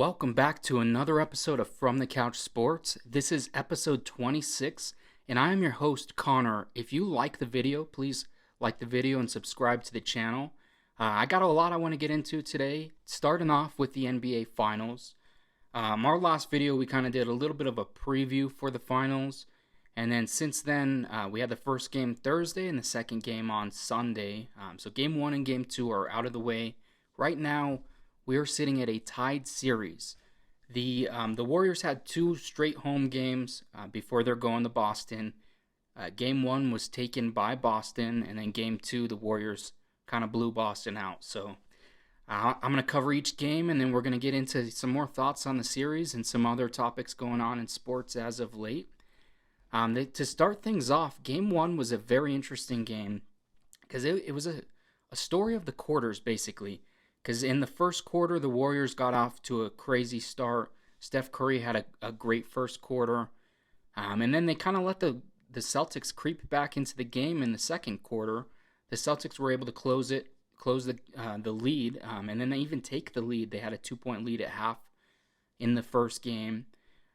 welcome back to another episode of From the Couch Sports. This is episode 26, and I am your host, Connor. If you like the video, please like the video and subscribe to the channel. I got a lot I want to get into today, starting off with the NBA Finals. Our last video, we kind of did a little bit of a preview for the Finals, and then since then, we had the first game Thursday and the second game on Sunday. So Game 1 and Game 2 are out of the way. Right now, we are sitting at a tied series. The Warriors had two straight home games before they're going to Boston. Game 1 was taken by Boston, and then Game 2, the Warriors kind of blew Boston out. So I'm going to cover each game, and then we're going to get into some more thoughts on the series and some other topics going on in sports as of late. To start things off, Game 1 was a very interesting game because it was a story of the quarters, basically. Because in the first quarter, the Warriors got off to a crazy start. Steph Curry had a great first quarter. And then they kind of let the Celtics creep back into the game in the second quarter. The Celtics were able to close the lead, and then they even take the lead. They had a 2-point lead at half in the first game.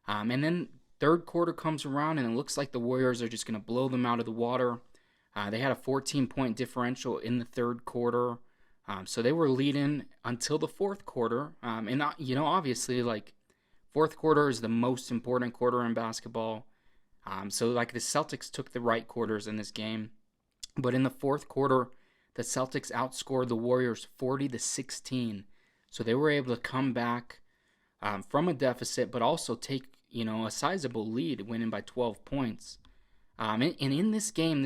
And then third quarter comes around, and it looks like the Warriors are just going to blow them out of the water. They had a 14-point differential in the third quarter. So they were leading until the fourth quarter. And, obviously, fourth quarter is the most important quarter in basketball. So the Celtics took the right quarters in this game. But in the fourth quarter, the Celtics outscored the Warriors 40-16. So they were able to come back from a deficit, but also take, a sizable lead, winning by 12 points. And in this game,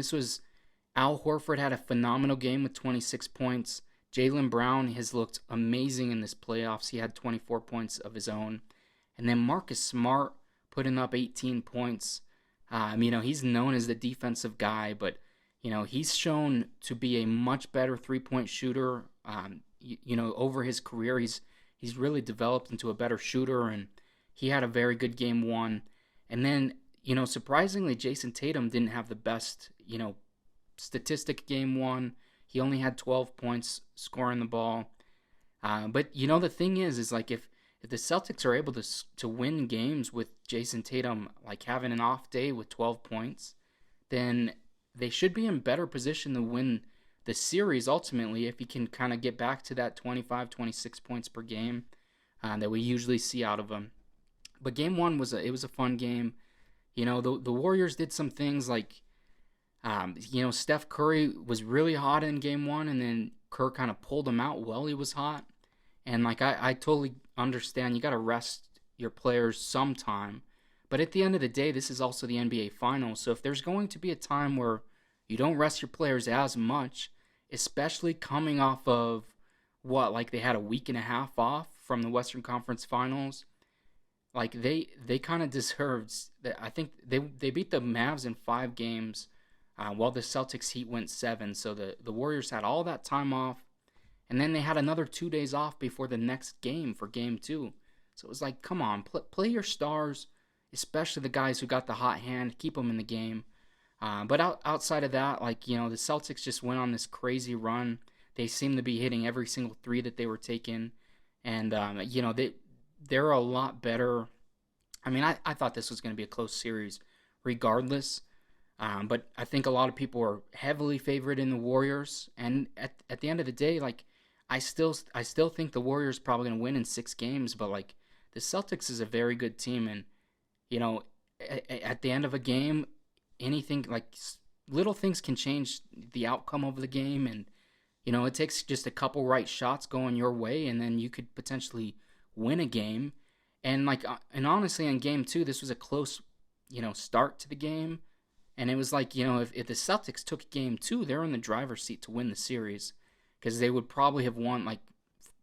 Al Horford had a phenomenal game with 26 points. Jaylen Brown has looked amazing in this playoffs. He had 24 points of his own. And then Marcus Smart putting up 18 points. He's known as the defensive guy, but, he's shown to be a much better three-point shooter. Over his career, he's really developed into a better shooter, and he had a very good game one. And then, surprisingly, Jason Tatum didn't have the best, statistic game one. He only had 12 points scoring the ball. But, the thing is if the Celtics are able to win games with Jason Tatum, having an off day with 12 points, then they should be in better position to win the series ultimately if he can kind of get back to that 25, 26 points per game that we usually see out of him. But game one was a fun game. The Warriors did some things Steph Curry was really hot in game one, and then Kerr kind of pulled him out while he was hot. And I totally understand you got to rest your players sometime. But at the end of the day, this is also the NBA Finals. So if there's going to be a time where you don't rest your players as much, especially coming off of they had a week and a half off from the Western Conference Finals, they kind of deserved that. I think they beat the Mavs in 5 games. While the Celtics Heat went 7. So the Warriors had all that time off. And then they had another 2 days off before the next game for Game 2. So it was come on, play your stars, especially the guys who got the hot hand, keep them in the game. But outside of that, the Celtics just went on this crazy run. They seem to be hitting every single three that they were taking. And, they're a lot better. I thought this was going to be a close series regardless. But I think a lot of people are heavily favored in the Warriors, and at the end of the day, I still think the Warriors are probably going to win in 6 games. But the Celtics is a very good team, and at the end of a game, anything little things can change the outcome of the game, and it takes just a couple right shots going your way, and then you could potentially win a game. And and honestly, in game 2, this was a close start to the game. And it was if the Celtics took game 2, they're in the driver's seat to win the series, because they would probably have won,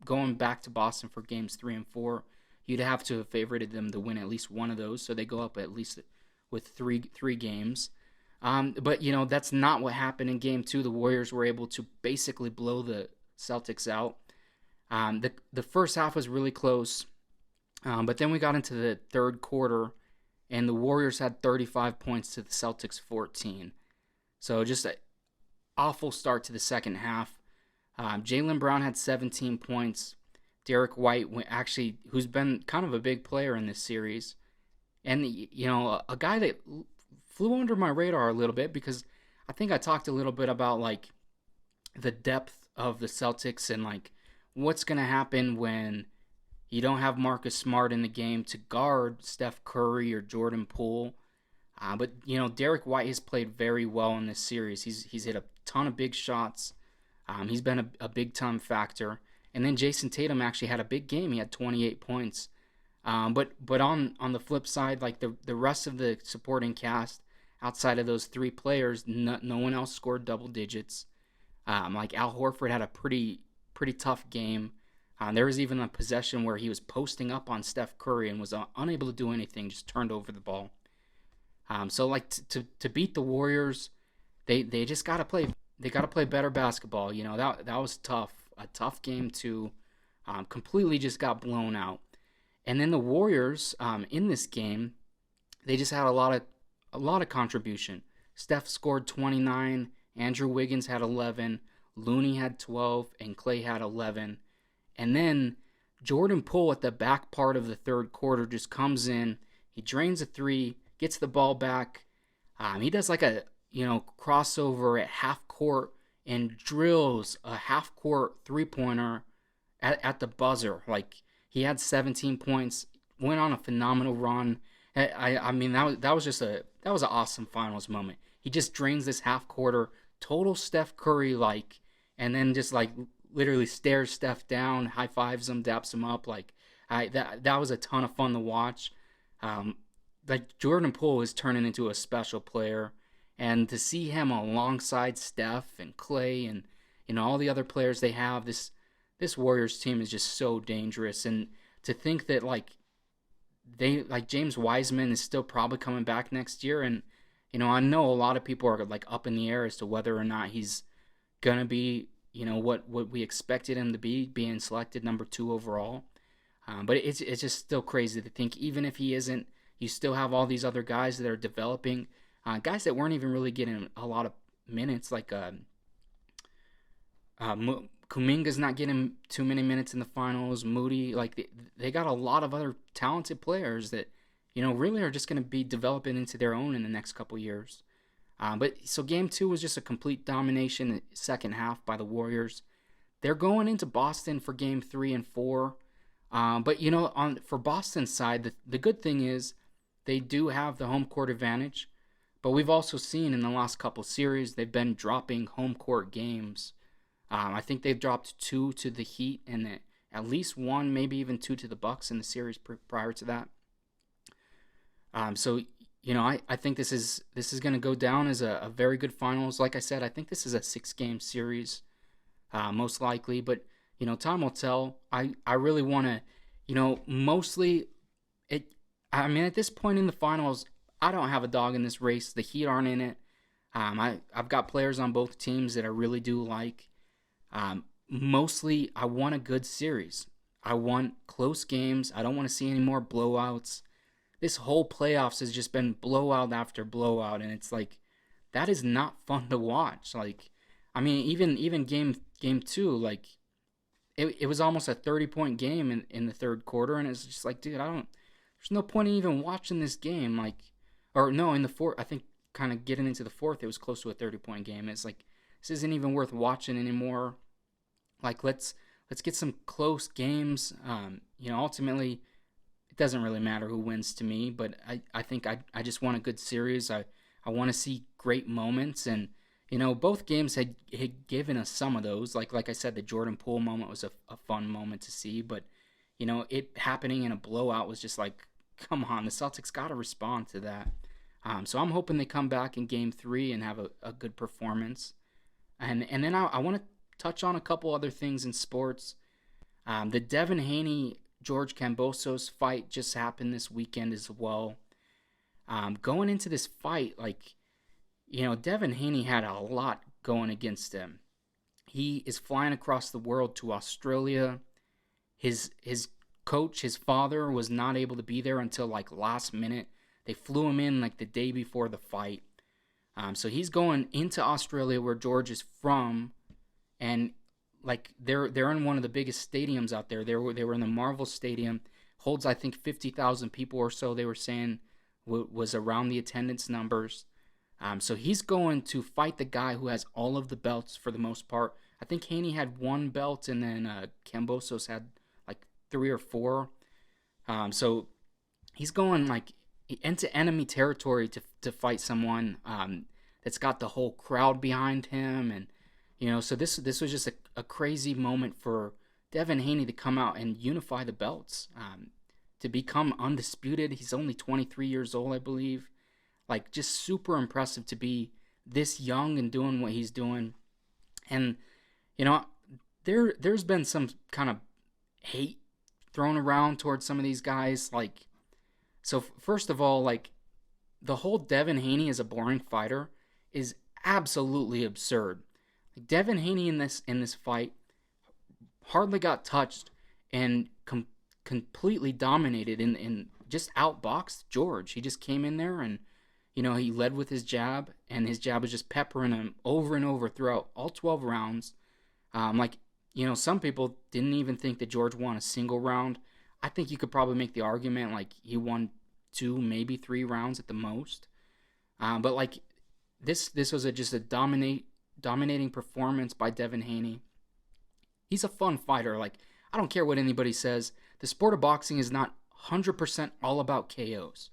going back to Boston for games 3 and 4. You'd have to have favorited them to win at least one of those, so they go up at least with three games. But that's not what happened in game 2. The Warriors were able to basically blow the Celtics out. The first half was really close, but then we got into the third quarter, and the Warriors had 35 points to the Celtics 14. So just an awful start to the second half. Jaylen Brown had 17 points. Derek White, actually, who's been kind of a big player in this series, and a guy that flew under my radar a little bit because I think I talked a little bit about like the depth of the Celtics and like what's gonna happen when you don't have Marcus Smart in the game to guard Steph Curry or Jordan Poole. But Derek White has played very well in this series. He's hit a ton of big shots. He's been a big time factor. And then Jason Tatum actually had a big game. He had 28 points. But on the flip side, like the rest of the supporting cast, outside of those three players, no one else scored double digits. Like Al Horford had a pretty tough game. There was even a possession where he was posting up on Steph Curry and was unable to do anything, just turned over the ball. So like to beat the Warriors, they just gotta play. They gotta play better basketball. That was tough. A tough game too. Completely just got blown out. And then the Warriors in this game, they just had a lot of contribution. Steph scored 29. Andrew Wiggins had 11. Looney had 12, and Klay had 11. And then Jordan Poole at the back part of the third quarter just comes in. He drains a three, gets the ball back. He does like a crossover at half court and drills a half court 3-pointer at the buzzer. Like he had 17 points, went on a phenomenal run. I mean that was an awesome finals moment. He just drains this half quarter, total Steph Curry like, and then just like literally stares Steph down, high fives him, daps him up. Like that was a ton of fun to watch. Like Jordan Poole is turning into a special player, and to see him alongside Steph and Klay and all the other players they have, this Warriors team is just so dangerous. And to think that like James Wiseman is still probably coming back next year, and I know a lot of people are like up in the air as to whether or not he's gonna be what we expected him to be, being selected number 2 overall. But it's just still crazy to think even if he isn't, you still have all these other guys that are developing, guys that weren't even really getting a lot of minutes, like Kuminga's not getting too many minutes in the finals. Moody, like they got a lot of other talented players that really are just going to be developing into their own in the next couple years. But so game 2 was just a complete domination in the second half by the Warriors. They're going into Boston for game 3 and 4. But for Boston's side, the good thing is they do have the home court advantage. But we've also seen in the last couple series they've been dropping home court games. I think they've dropped 2 to the Heat and at least 1, maybe even 2 to the Bucks in the series prior to that. So I think this is going to go down as a very good finals. Like I said, I think this is a 6-game series, most likely. But time will tell. I really want to, mostly it. I mean, at this point in the finals, I don't have a dog in this race. The Heat aren't in it. I've got players on both teams that I really do like. Mostly, I want a good series. I want close games. I don't want to see any more blowouts. This whole playoffs has just been blowout after blowout, and it's like that is not fun to watch. Like, I mean, even game 2, like it was almost a 30-point game in the third quarter, and it's just like, dude, there's no point in even watching this game. Like, or no, in the fourth, I think kind of getting into the fourth, it was close to a 30-point game. It's like this isn't even worth watching anymore. Like, let's get some close games. Ultimately, it doesn't really matter who wins to me, but I think I just want a good series. I want to see great moments, and both games had given us some of those. Like I said, the Jordan Poole moment was a fun moment to see, but it happening in a blowout was just like, come on, the Celtics got to respond to that. So I'm hoping they come back in game 3 and have a good performance. And then I want to touch on a couple other things in sports. The Devin Haney George Kambosos fight just happened this weekend as well. Going into this fight, Devin Haney had a lot going against him. He is flying across the world to Australia. His coach, his father, was not able to be there until last minute. They flew him in the day before the fight. So he's going into Australia where George is from, and like they're in one of the biggest stadiums out there. They were in the Marvel Stadium, holds I think 50,000 people or so. They were saying was around the attendance numbers. So he's going to fight the guy who has all of the belts for the most part. I think Haney had one belt, and then Kambosos had like three or four. So he's going like into enemy territory to fight someone that's got the whole crowd behind him, and so this was just a crazy moment for Devin Haney to come out and unify the belts, to become undisputed. He's only 23 years old, I believe. Like, just super impressive to be this young and doing what he's doing. And there's been some kind of hate thrown around towards some of these guys. Like, so first of all, like, the whole Devin Haney as a boring fighter is absolutely absurd. Like, Devin Haney in this fight hardly got touched and completely dominated and just outboxed George. He just came in there and he led with his jab, and his jab was just peppering him over and over throughout all 12 rounds. Some people didn't even think that George won a single round. I think you could probably make the argument like he won 2, maybe 3 rounds at the most. But like this was just a dominating performance by Devin Haney. He's a fun fighter. Like, I don't care what anybody says. The sport of boxing is not 100% all about KOs.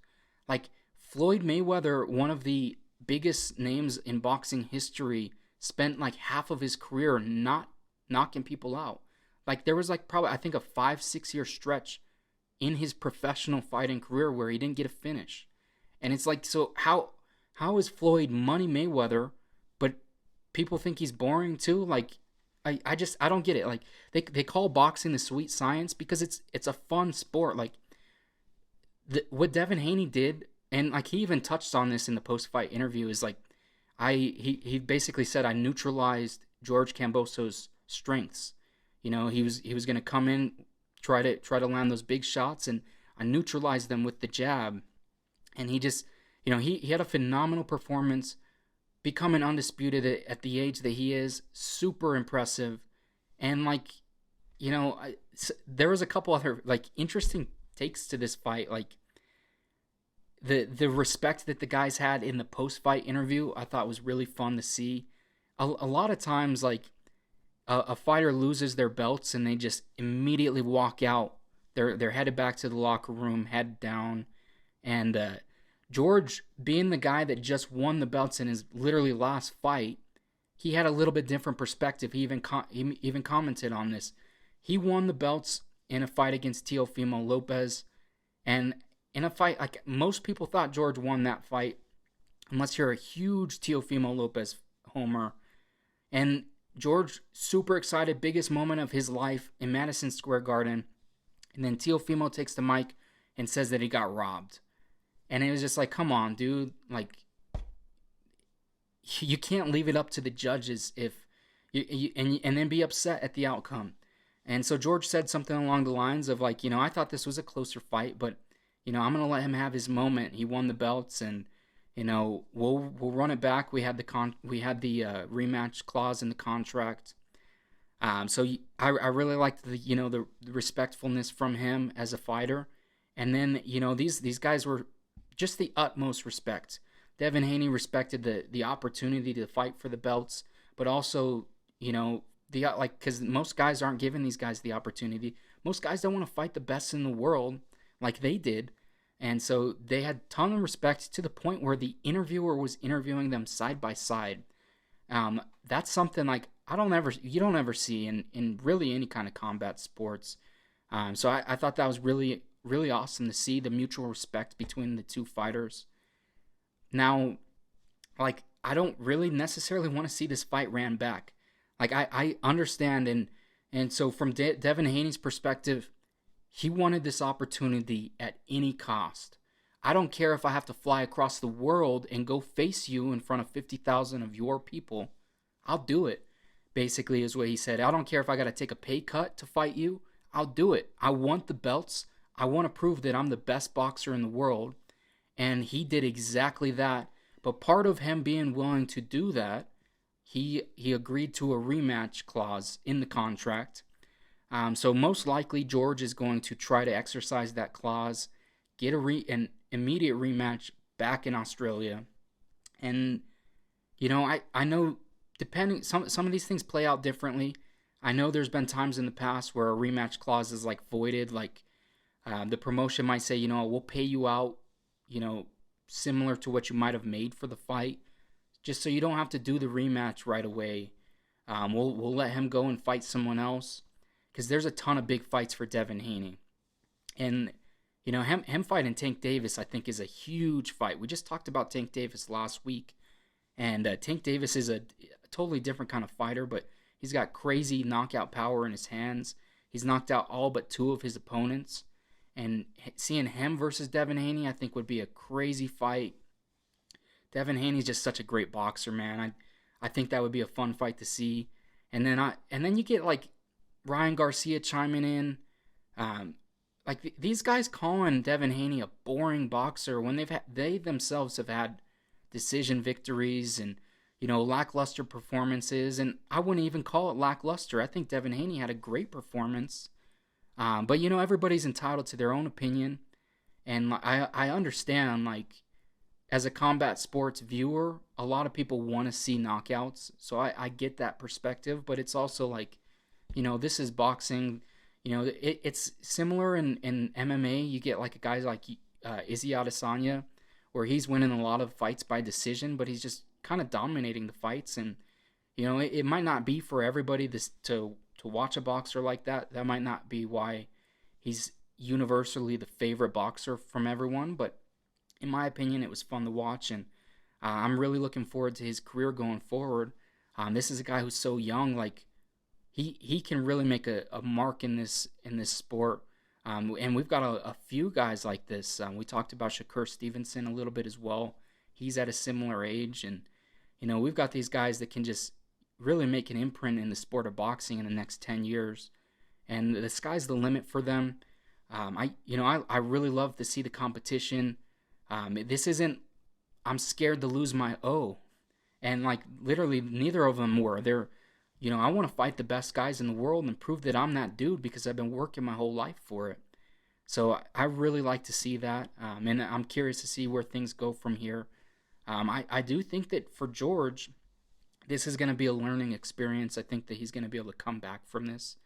Like, Floyd Mayweather, one of the biggest names in boxing history, spent like half of his career not knocking people out. Like, there was like probably, I think, a 5-6 year stretch in his professional fighting career where he didn't get a finish. And it's like, so how is Floyd Money Mayweather, but people think he's boring too? Like, I don't get it. Like, they call boxing the sweet science because it's a fun sport. Like, what Devin Haney did, and like he even touched on this in the post-fight interview, is like he basically said, I neutralized George Kambosos' strengths. He was going to come in, try to land those big shots, and I neutralized them with the jab. And he just, he had a phenomenal performance, becoming undisputed at the age that he is. Super impressive. And like, there was a couple other like interesting takes to this fight. Like, the respect that the guys had in the post-fight interview, I thought was really fun to see. A lot of times, like, a fighter loses their belts and they just immediately walk out. They're headed back to the locker room, head down. And George, being the guy that just won the belts in his literally last fight, he had a little bit different perspective. He even commented on this. He won the belts in a fight against Teofimo Lopez, and in a fight, like, most people thought George won that fight, unless you're a huge Teofimo Lopez homer. And George, super excited, biggest moment of his life in Madison Square Garden. And then Teofimo takes the mic and says that he got robbed. And it was just like, come on, dude. Like, you can't leave it up to the judges if and then be upset at the outcome. And so George said something along the lines of like, I thought this was a closer fight, but I'm going to let him have his moment. He won the belts, and we'll run it back. We had the rematch clause in the contract. So I really liked the respectfulness from him as a fighter. And then these guys were just the utmost respect. Devin Haney respected the opportunity to fight for the belts, but also because most guys aren't giving these guys the opportunity. Most guys don't want to fight the best in the world like they did. And so they had a ton of respect to the point where the interviewer was interviewing them side by side. That's something like you don't ever see in really any kind of combat sports. So I thought that was really, really awesome to see the mutual respect between the two fighters. Now, like, I don't really necessarily want to see this fight ran back. Like, I understand, and so from Devin Haney's perspective, he wanted this opportunity at any cost. I don't care if I have to fly across the world and go face you in front of 50,000 of your people. I'll do it, basically, is what he said. I don't care if I got to take a pay cut to fight you. I'll do it. I want the belts. I want to prove that I'm the best boxer in the world. And he did exactly that. But part of him being willing to do that he agreed to a rematch clause in the contract. So most likely George is going to try to exercise that clause, get an immediate rematch back in Australia. And I know depending some of these things play out differently. I know there's been times in the past where a rematch clause is like voided, like the promotion might say, we'll pay you out, similar to what you might have made for the fight, just so you don't have to do the rematch right away. We'll let him go and fight someone else, because there's a ton of big fights for Devin Haney, and him fighting Tank Davis I think is a huge fight. We just talked about Tank Davis last week, and Tank Davis is a totally different kind of fighter, but he's got crazy knockout power in his hands. He's knocked out all but 2 of his opponents. And seeing him versus Devin Haney, I think, would be a crazy fight. Devin Haney's just such a great boxer, man. I think that would be a fun fight to see. And then you get like Ryan Garcia chiming in. These guys calling Devin Haney a boring boxer when they themselves have had decision victories and lackluster performances, and I wouldn't even call it lackluster. I think Devin Haney had a great performance. But everybody's entitled to their own opinion, and I understand, like, as a combat sports viewer, a lot of people want to see knockouts, so I get that perspective, but it's also like, this is boxing. It's similar in MMA. You get like guys like Izzy Adesanya, where he's winning a lot of fights by decision, but he's just kind of dominating the fights, and it might not be for everybody to watch a boxer like that. That might not be why he's universally the favorite boxer from everyone, but in my opinion, it was fun to watch, and I'm really looking forward to his career going forward. This is a guy who's so young, like he can really make a mark in this sport, and we've got a few guys like this. We talked about Shakur Stevenson a little bit as well. He's at a similar age, and we've got these guys that can just really make an imprint in the sport of boxing in the next 10 years. And the sky's the limit for them. I really love to see the competition. This isn't, I'm scared to lose my O. And like literally neither of them were. They're, I want to fight the best guys in the world and prove that I'm that dude because I've been working my whole life for it. So I really like to see that. And I'm curious to see where things go from here. I do think that for George, this is going to be a learning experience. I think that he's going to be able to come back from this.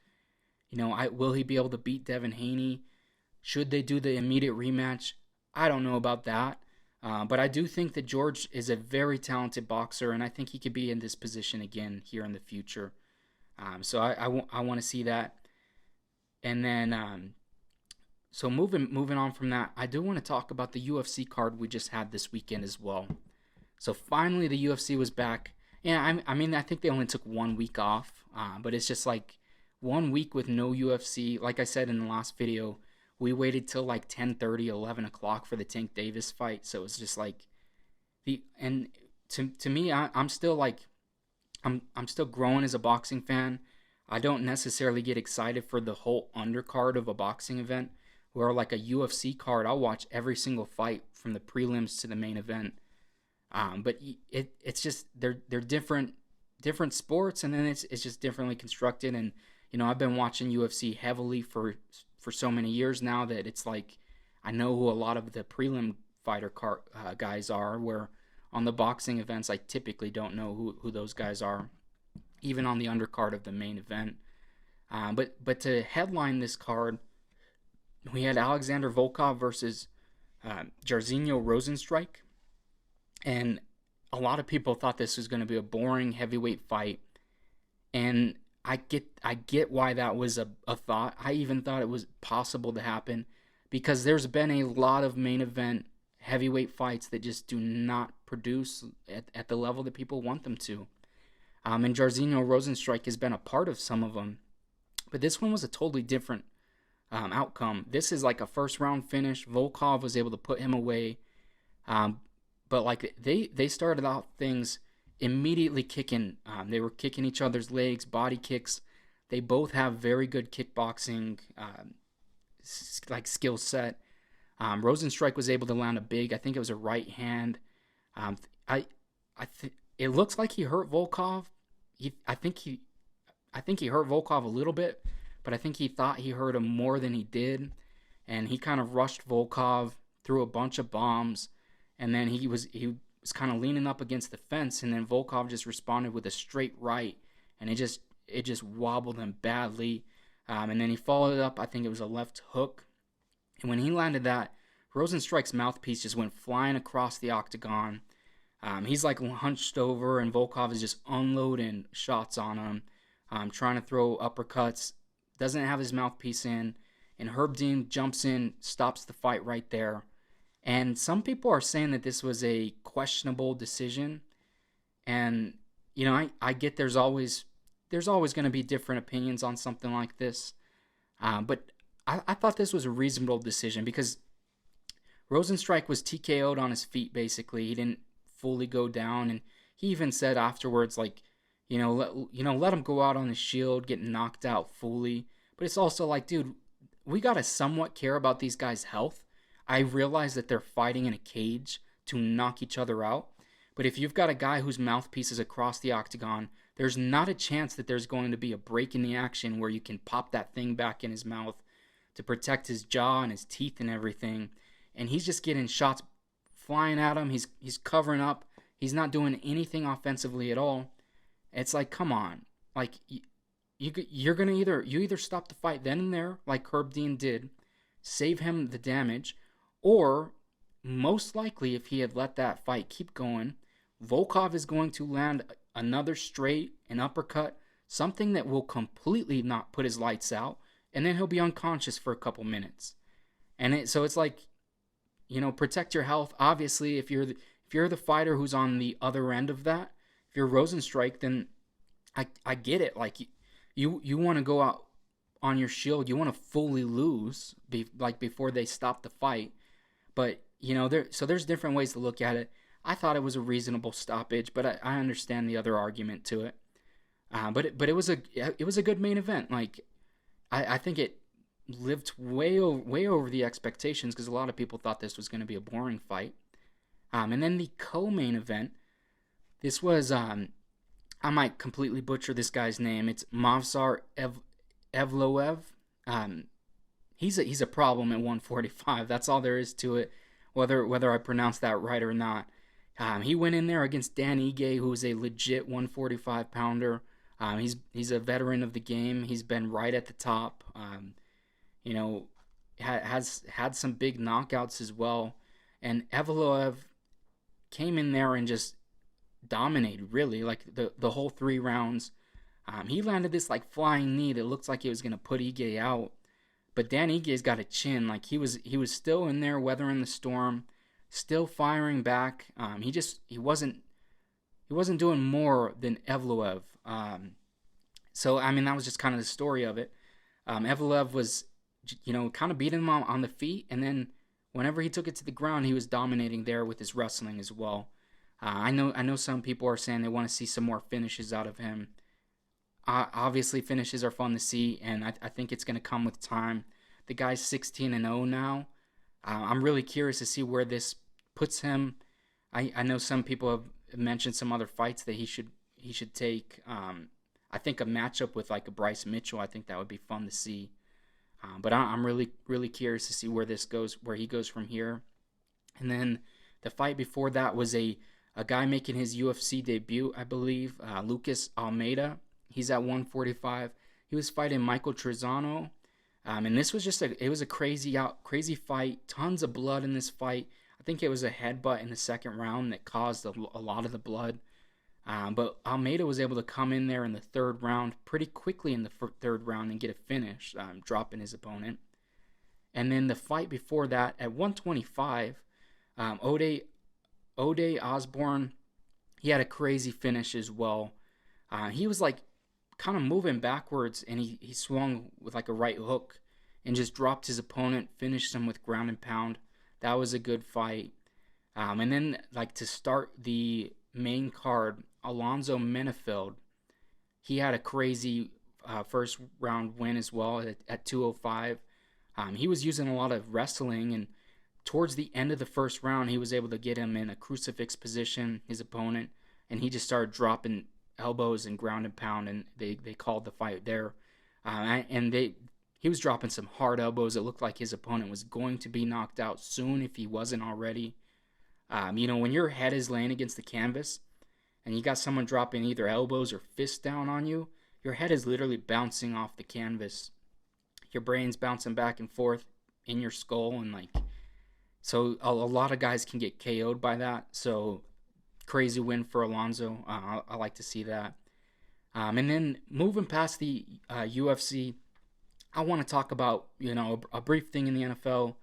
Will he be able to beat Devin Haney? Should they do the immediate rematch? I don't know about that. But I do think that George is a very talented boxer, and I think he could be in this position again here in the future. So I want to see that. And then, so moving on from that, I do want to talk about the UFC card we just had this weekend as well. So finally, the UFC was back. Yeah, I think they only took 1 week off, but it's just like 1 week with no UFC. Like I said in the last video, we waited till like 10:30, 11 o'clock for the Tank Davis fight. So it was just like to me, I'm still like, I'm still growing as a boxing fan. I don't necessarily get excited for the whole undercard of a boxing event, where like a UFC card, I'll watch every single fight from the prelims to the main event. But it's just they're different sports, and then it's just differently constructed. And I've been watching UFC heavily for so many years now that it's like I know who a lot of the prelim fighter guys are. Where on the boxing events, I typically don't know who those guys are, even on the undercard of the main event. But to headline this card, we had Alexander Volkov versus Jairzinho Rozenstruik. And a lot of people thought this was going to be a boring heavyweight fight. And I get why that was a thought. I even thought it was possible to happen, because there's been a lot of main event heavyweight fights that just do not produce at the level that people want them to. And Jairzinho Rozenstruik has been a part of some of them. But this one was a totally different outcome. This is like a first round finish. Volkov was able to put him away. But like they started out things immediately kicking. They were kicking each other's legs, body kicks. They both have very good kickboxing skill set. Rozenstruik was able to land a big, I think it was a right hand. it looks like he hurt Volkov. I think he hurt Volkov a little bit, but I think he thought he hurt him more than he did, and he kind of rushed Volkov, threw a bunch of bombs, and then he was kind of leaning up against the fence, and then Volkov just responded with a straight right, and it just wobbled him badly, and then he followed it up. I think it was a left hook, and when he landed that, Rozenstruik's mouthpiece just went flying across the octagon. He's like hunched over, and Volkov is just unloading shots on him, trying to throw uppercuts. Doesn't have his mouthpiece in, and Herb Dean jumps in, stops the fight right there. And some people are saying that this was a questionable decision, and I get there's always going to be different opinions on something like this, but I thought this was a reasonable decision because Rozenstruik was TKO'd on his feet basically. He didn't fully go down, and he even said afterwards, like, let him go out on his shield, get knocked out fully. But it's also like, dude, we gotta somewhat care about these guys' health. I realize that they're fighting in a cage to knock each other out, but if you've got a guy whose mouthpiece is across the octagon, there's not a chance that there's going to be a break in the action where you can pop that thing back in his mouth to protect his jaw and his teeth and everything. And he's just getting shots flying at him. He's covering up. He's not doing anything offensively at all. It's like, come on. Like, you're going to either stop the fight then and there, like Herb Dean did, save him the damage, or most likely if he had let that fight keep going, Volkov is going to land another straight, an uppercut, something that will completely not put his lights out, and then he'll be unconscious for a couple minutes. And so it's like, protect your health. Obviously, if you're the fighter who's on the other end of that, if you're Rozenstruik, then I get it. Like, you want to go out on your shield. You want to fully lose, before they stop the fight. But there's different ways to look at it. I thought it was a reasonable stoppage, but I understand the other argument to it. But it was a good main event. Like, I think it lived way over the expectations because a lot of people thought this was going to be a boring fight. And then the co-main event, this was I might completely butcher this guy's name. It's Movsar Evloev. He's a problem at 145. That's all there is to it. Whether I pronounce that right or not. He went in there against Dan Ige, who is a legit 145 pounder. He's a veteran of the game. He's been right at the top. Has had some big knockouts as well. And Evloev came in there and just dominated, really, like the whole 3 rounds. He landed this like flying knee that looks like it was gonna put Ige out, but Dan Ige's got a chin. Like, he was still in there weathering the storm, still firing back. He wasn't doing more than Evloev. So I mean, that was just kind of the story of it. Evloev was kind of beating him on the feet, and then whenever he took it to the ground, he was dominating there with his wrestling as well. I know some people are saying they want to see some more finishes out of him. Obviously, finishes are fun to see, and I think it's going to come with time. The guy's 16-0 now. I'm really curious to see where this puts him. I know some people have mentioned some other fights that he should take. I think a matchup with like a Bryce Mitchell, I think that would be fun to see. But I'm really, really curious to see where he goes from here. And then the fight before that was a guy making his UFC debut, I believe, Lucas Almeida. He's at 145. He was fighting Michael Trezano. And this was it was a crazy fight. Tons of blood in this fight. I think it was a headbutt in the second round that caused a lot of the blood. But Almeida was able to come in there in the third round pretty quickly in the third round and get a finish, dropping his opponent. And then the fight before that at 125, Ode Osborne, he had a crazy finish as well. He was like kind of moving backwards, and he swung with like a right hook and just dropped his opponent, finished him with ground and pound. That was a good fight. And then like to start the main card, Alonzo Menefeld, he had a crazy first round win as well at 205. He was using a lot of wrestling, and towards the end of the first round, he was able to get him in a crucifix position, his opponent, and he just started dropping elbows and ground and pound, and they called the fight there. And he was dropping some hard elbows. It looked like his opponent was going to be knocked out soon if he wasn't already. When your head is laying against the canvas and you got someone dropping either elbows or fists down on you, your head is literally bouncing off the canvas. Your brain's bouncing back and forth in your skull, and so a lot of guys can get KO'd by that. So crazy win for Alonzo. I like to see that. And then moving past the UFC, I want to talk about a brief thing in the NFL.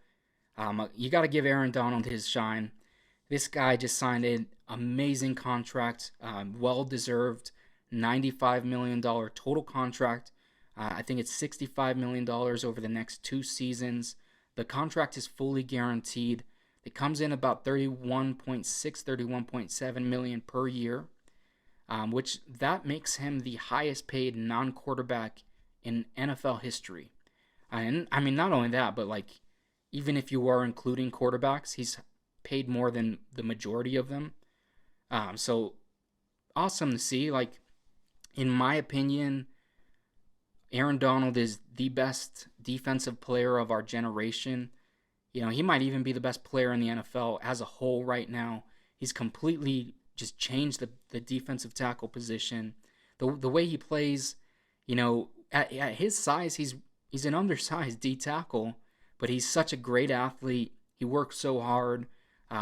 You got to give Aaron Donald his shine. This guy just signed an amazing contract, well-deserved, $95 million total contract. I think it's $65 million over the next 2 seasons. The contract is fully guaranteed. It comes in about 31.7 million per year, which that makes him the highest paid non-quarterback in NFL history. And I mean, not only that, but even if you are including quarterbacks, he's paid more than the majority of them. So awesome to see. In my opinion, Aaron Donald is the best defensive player of our generation. He might even be the best player in the NFL as a whole right now. He's completely just changed the defensive tackle position. The way he plays, at his size, he's an undersized D tackle, but he's such a great athlete. He works so hard.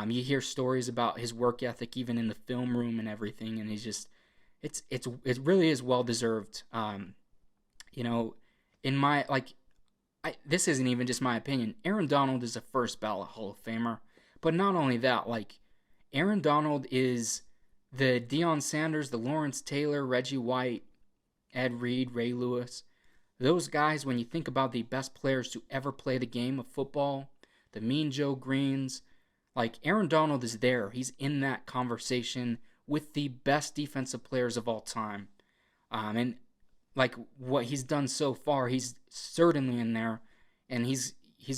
You hear stories about his work ethic even in the film room and everything, and he's just it really is well deserved. This isn't even just my opinion. Aaron Donald is a first ballot Hall of Famer, but not only that, Aaron Donald is the Deion Sanders, the Lawrence Taylor, Reggie White, Ed Reed, Ray Lewis. Those guys, when you think about the best players to ever play the game of football, the Mean Joe Greens, Aaron Donald is there. He's in that conversation with the best defensive players of all time. And what he's done so far, he's certainly in there, and he's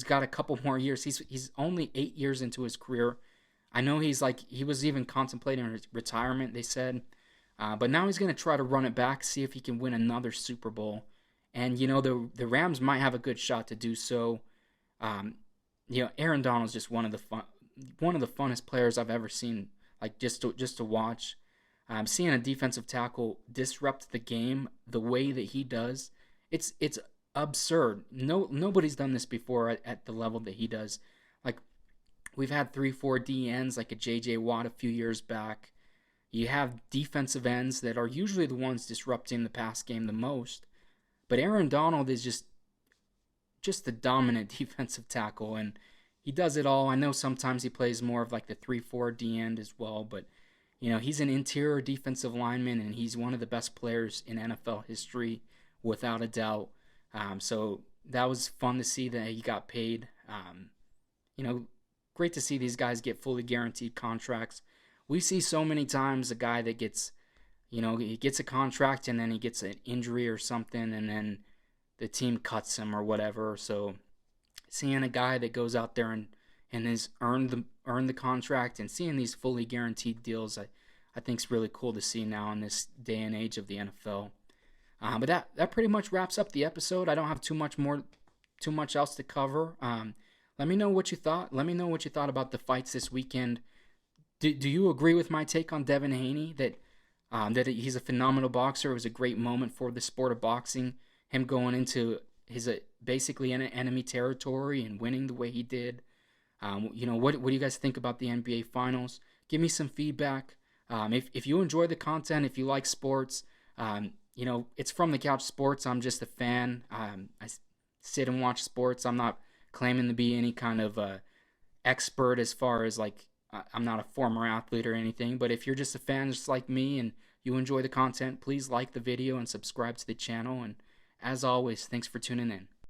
got a couple more years. He's only 8 years into his career. I know he was even contemplating retirement, they said, but now he's going to try to run it back, see if he can win another Super Bowl. And the Rams might have a good shot to do so. Aaron Donald's just one of the funnest players I've ever seen, just to watch. Seeing a defensive tackle disrupt the game the way that he does, it's absurd. Nobody's done this before at the level that he does. We've had 3-4 D ends like a J.J. Watt a few years back. You have defensive ends that are usually the ones disrupting the pass game the most. But Aaron Donald is just the dominant defensive tackle, and he does it all. I know sometimes he plays more of the 3-4 D end as well, but he's an interior defensive lineman, and he's one of the best players in NFL history, without a doubt. So that was fun to see that he got paid. Great to see these guys get fully guaranteed contracts. We see so many times a guy that gets, he gets a contract and then he gets an injury or something, and then the team cuts him or whatever. So seeing a guy that goes out there and has earned the contract, and seeing these fully guaranteed deals, I think is really cool to see now in this day and age of the NFL. But that pretty much wraps up the episode. I don't have too much else to cover. Let me know what you thought. Let me know what you thought about the fights this weekend. Do you agree with my take on Devin Haney that he's a phenomenal boxer? It was a great moment for the sport of boxing. Him going into his basically enemy territory and winning the way he did. What do you guys think about the NBA Finals? Give me some feedback. If you enjoy the content, if you like sports, it's From the Couch Sports. I'm just a fan. I sit and watch sports. I'm not claiming to be any kind of expert as far as I'm not a former athlete or anything. But if you're just a fan just like me and you enjoy the content, please like the video and subscribe to the channel. And as always, thanks for tuning in.